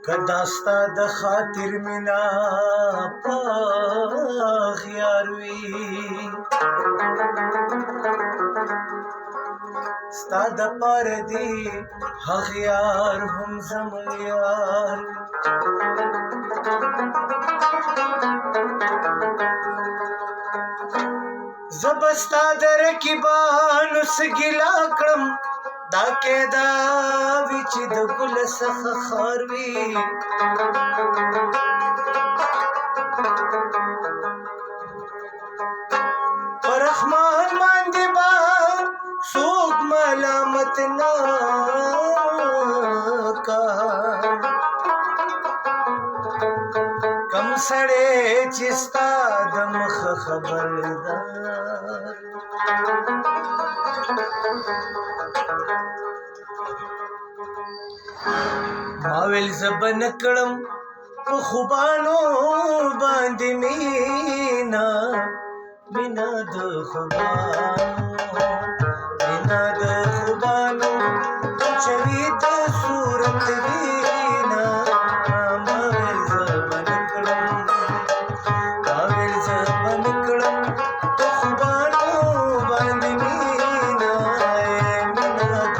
کدا ستا د خاطر مینا په خیار وي ستا د پاره دی هغه یار هم زمون یار زبستا د رقیبانو سګیلا کړم دا کېدا وی چې د ګل څخه خار وي پر رحمان باندې با څوک ملامت نه کا کم سړی چې ستا د مخ خبردار ما ویل زبن کړم په خوبانو باندې مینا مینا د خوبانو مینا د خوبانو چوي د صورت وینا ما ویل زبن کړم په خوبانو باندې مینا مینا د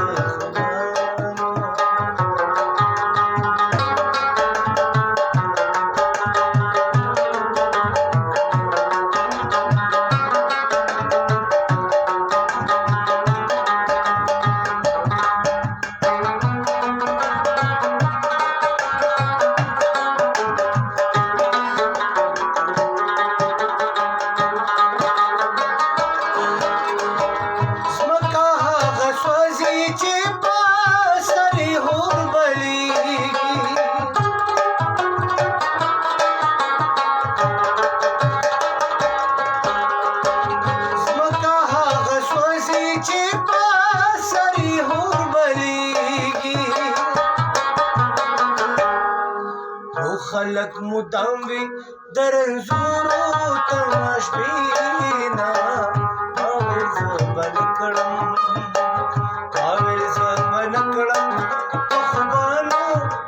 خلق مدام وی درنزورو تماش بینا کاویل زبن کړم خوبانو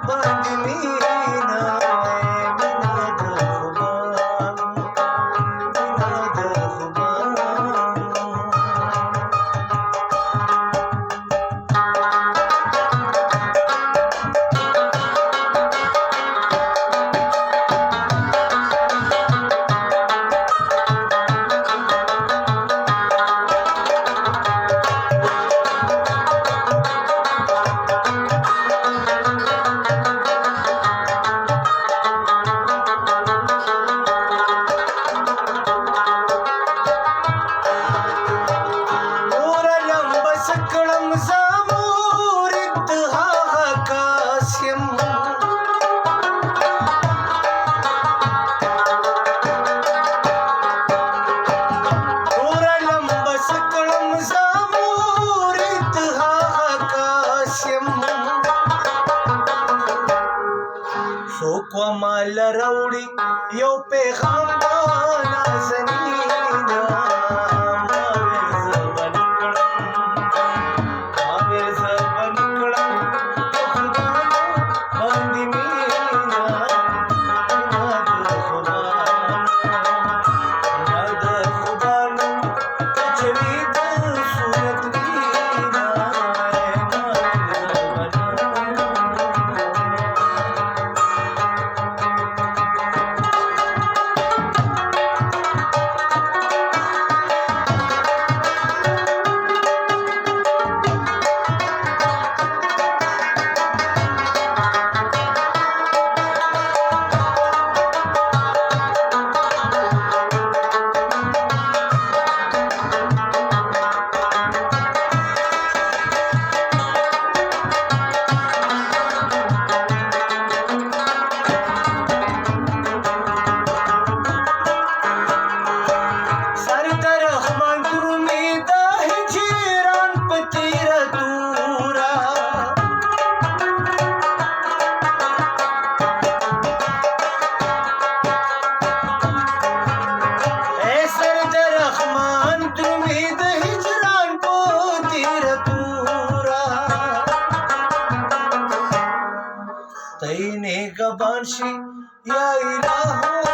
باندې مینا مینا د خوبانو مینا د خوبانو سوکو مال راوړي یو پیغام نازنینا ما ویل زبن کړم په خوبانو باندې مینا مینا د خوبانو چوي د صورت وینا قربان شي یا الهو